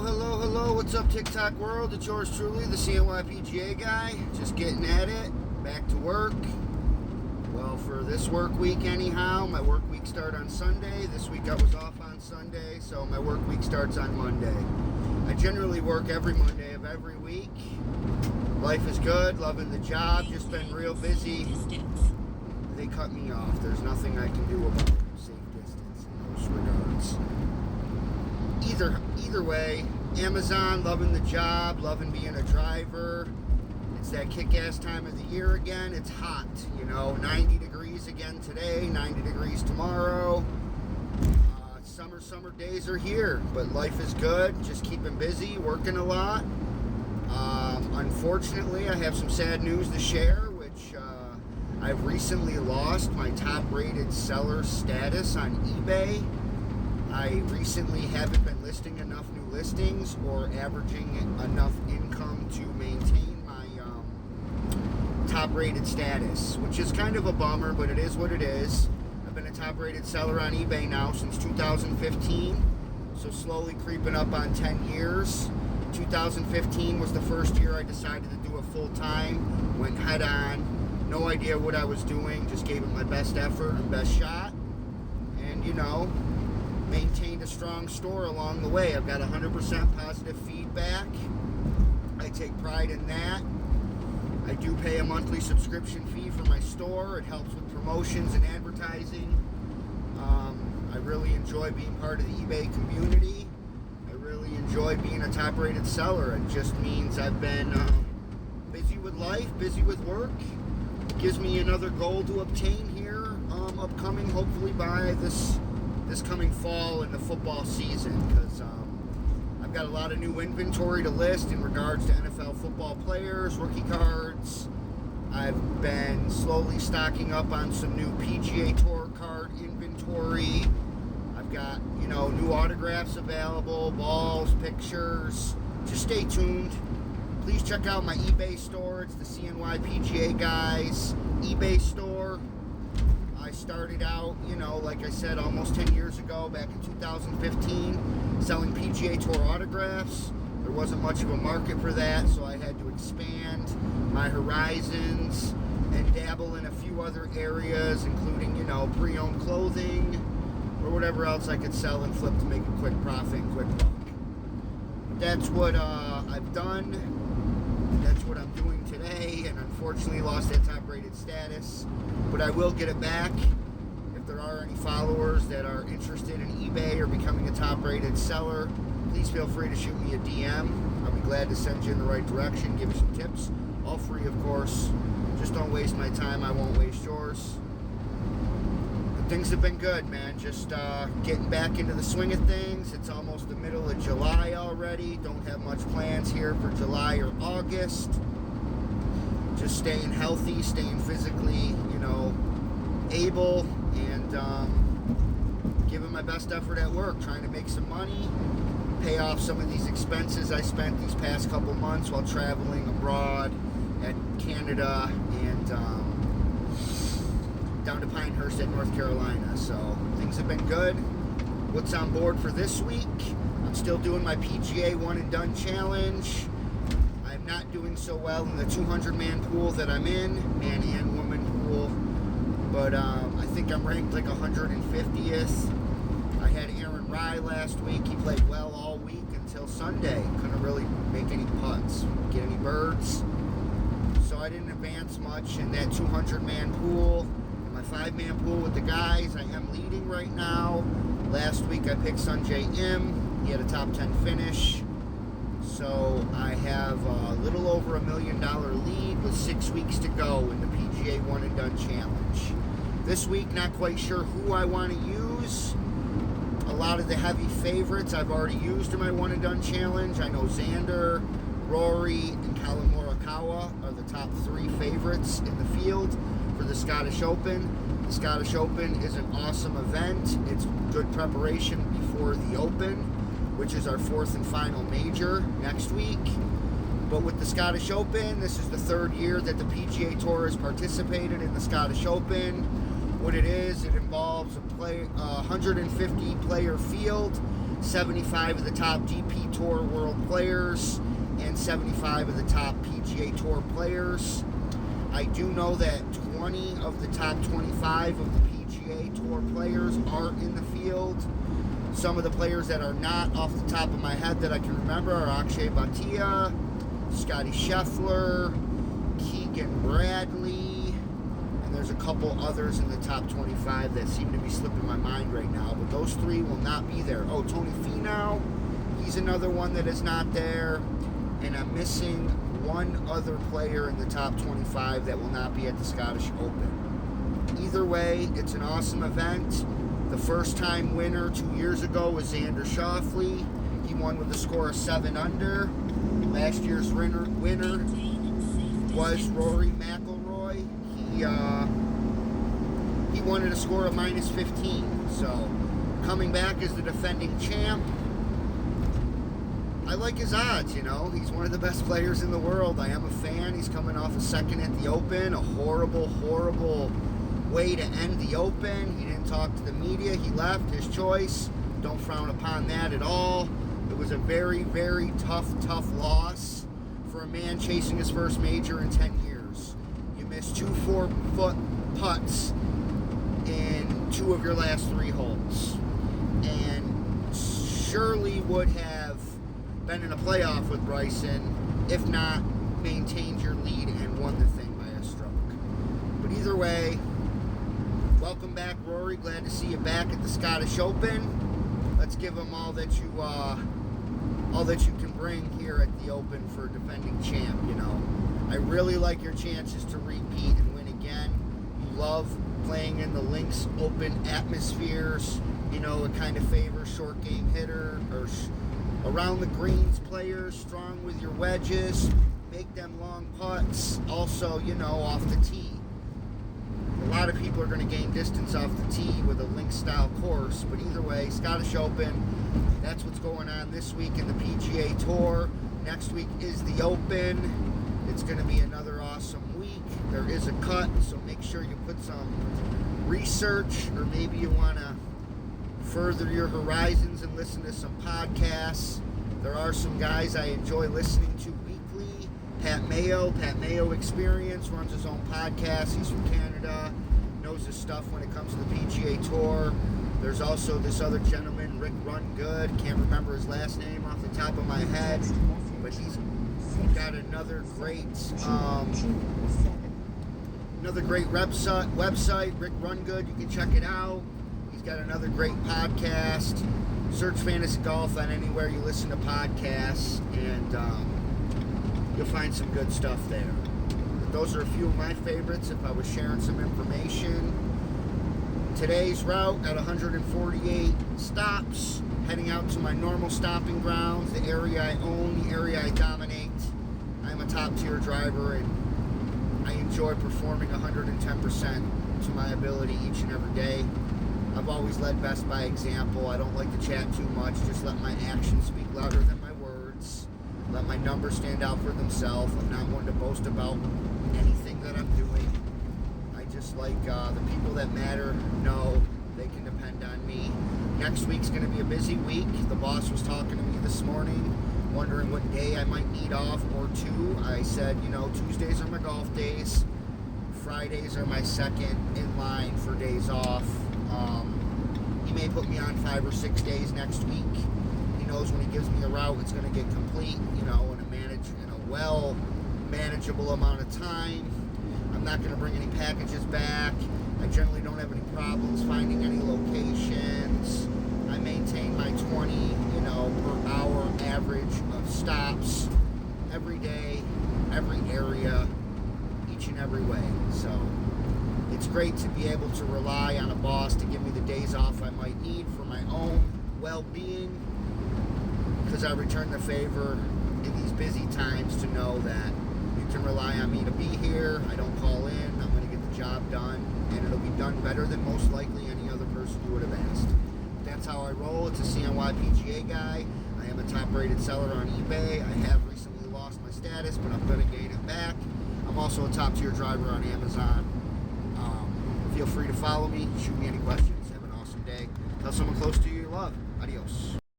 Hello, what's up TikTok world? It's yours truly, the CNY PGA guy, just getting at it, back to work. Well, for this work week anyhow, my work week started on Sunday. This week I was off on Sunday, so my work week starts on Monday. I generally work every Monday of every week. Life is good, loving the job, just been real busy. They cut me off, there's nothing I can do about it. Safe distance in those regards. Either way, Amazon, loving the job, loving being a driver. It's that kick-ass time of the year again. It's hot, 90 degrees again today, 90 degrees tomorrow. Summer days are here, but life is good. Just keeping busy, working a lot. Unfortunately, I have some sad news to share, which I've recently lost my top-rated seller status on eBay. I recently haven't been listing enough new listings or averaging enough income to maintain my top-rated status, which is kind of a bummer, but it is what it is. I've been a top-rated seller on eBay now since 2015, so slowly creeping up on 10 years. 2015 was the first year I decided to do it full-time, went head-on, no idea what I was doing, just gave it my best effort and best shot, and maintained a strong store along the way. I've got 100% positive feedback. I take pride in that. I do pay a monthly subscription fee for my store. It helps with promotions and advertising. I really enjoy being part of the eBay community. I really enjoy being a top-rated seller. It just means I've been busy with life, busy with work. It gives me another goal to obtain here, upcoming, hopefully by this coming fall in the football season, because I've got a lot of new inventory to list in regards to NFL football players, rookie cards. I've been slowly stocking up on some new PGA Tour card inventory. I've got, new autographs available, balls, pictures. Just stay tuned. Please check out my eBay store. It's the CNY PGA Guys eBay store. I started out, like I said, almost 10 years ago, back in 2015, selling PGA Tour autographs. There wasn't much of a market for that, so I had to expand my horizons and dabble in a few other areas, including, pre-owned clothing or whatever else I could sell and flip to make a quick profit and quick buck. That's what I've done. That's what I'm doing today, and unfortunately lost that top-rated status, but I will get it back. If there are any followers that are interested in eBay or becoming a top-rated seller, please feel free to shoot me a DM. I'll be glad to send you in the right direction, give you some tips, all free of course. Just don't waste my time, I won't waste yours. But things have been good, man. Just getting back into the swing of things. It's almost the middle of July already. Don't have much plans here for July or August. Just staying healthy, staying physically, able, and giving my best effort at work, trying to make some money, pay off some of these expenses I spent these past couple months while traveling abroad at Canada and down to Pinehurst at North Carolina. So things have been good. What's on board for this week? I'm still doing my PGA One and Done Challenge. I'm not doing so well in the 200-man pool that I'm in, man and woman pool, but I think I'm ranked like 150th. I had Aaron Rye last week. He played well all week until Sunday. Couldn't really make any putts, get any birds, so I didn't advance much in that 200-man pool. In my 5-man pool with the guys, I am leading right now. Last week I picked Sunjay Im. He had a top 10 finish. So I have a little over $1 million lead with 6 weeks to go in the PGA One and Done Challenge. This week, not quite sure who I want to use. A lot of the heavy favorites I've already used in my One and Done Challenge. I know Xander, Rory, and Colin Morikawa are the top 3 favorites in the field for the Scottish Open. The Scottish Open is an awesome event. It's good preparation before the Open, which is our 4th and final major next week. But with the Scottish Open, this is the 3rd year that the PGA Tour has participated in the Scottish Open. What it is, it involves a 150-player field 75 of the top GP Tour World players, and 75 of the top PGA Tour players. I do know that 20 of the top 25 of the PGA Tour players are in the field. Some of the players that are not, off the top of my head, that I can remember are Akshay Bhatia, Scotty Scheffler, Keegan Bradley, and there's a couple others in the top 25 that seem to be slipping my mind right now, but those three will not be there. Oh, Tony Finau, he's another one that is not there, and I'm missing one other player in the top 25 that will not be at the Scottish Open. Either way, it's an awesome event. The first time winner 2 years ago was Xander Schauffele. He won with a score of 7 under. Last year's winner was Rory McIlroy. He won at a score of -15. So coming back as the defending champ, I like his odds, you know. He's one of the best players in the world. I am a fan. He's coming off a second at the Open. A horrible, horrible way to end the Open. He didn't talk to the media. He left. His choice. Don't frown upon that at all. It was a very, very tough loss for a man chasing his first major in 10 years. You missed 2 4-foot putts in 2 of your last 3 holes. And surely would have been in a playoff with Bryson, if not maintained your lead and won the thing by a stroke. But either way, welcome back, Rory. Glad to see you back at the Scottish Open. Let's give him all that you can bring here at the Open for defending champ. You know, I really like your chances to repeat and win again. You love playing in the Links Open atmospheres. You know, it kind of favors short game hitter or around the greens players, strong with your wedges, make them long putts. Also, you know, off the tee. A lot of people are going to gain distance off the tee with a Links-style course, but either way, Scottish Open, that's what's going on this week in the PGA Tour. Next week is the Open. It's going to be another awesome week. There is a cut, so make sure you put some research, or maybe you want to further your horizons and listen to some podcasts. There are some guys I enjoy listening to weekly. Pat Mayo Experience, runs his own podcast. He's from Canada, knows his stuff when it comes to the PGA Tour. There's also this other gentleman, Rick Rungood. Can't remember his last name off the top of my head, but he's got another great website, Rick Rungood. You can check it out. He's got another great podcast. Search Fantasy Golf on anywhere you listen to podcasts, and you'll find some good stuff there. But those are a few of my favorites if I was sharing some information. Today's route at 148 stops, heading out to my normal stopping grounds, the area I own, the area I dominate. I'm a top tier driver, and I enjoy performing 110% to my ability each and every day. I've always led best by example. I don't like to chat too much. Just let my actions speak louder than my words. Let my numbers stand out for themselves. I'm not one to boast about anything that I'm doing. I just like the people that matter know they can depend on me. Next week's going to be a busy week. The boss was talking to me this morning, wondering what day I might need off or two. I said, you know, Tuesdays are my golf days. Fridays are my second in line for days off. He may put me on 5 or 6 days next week. He knows when he gives me a route, it's going to get complete, you know, in a well manageable amount of time. I'm not going to bring any packages back. I generally don't have any problems finding any locations. I maintain my 20, per hour average of stops every day, every area, each and every way. So it's great to be able to rely on a boss to give me the days off I might need for my own well-being, because I return the favor in these busy times to know that you can rely on me to be here. I don't call in. I'm going to get the job done, and it'll be done better than most likely any other person you would have asked. That's how I roll. It's a CNY PGA guy. I am a top-rated seller on eBay. I have recently lost my status, but I'm going to gain it back. I'm also a top-tier driver on Amazon. Feel free to follow me. Shoot me any questions. Have an awesome day. Tell someone close to you you love.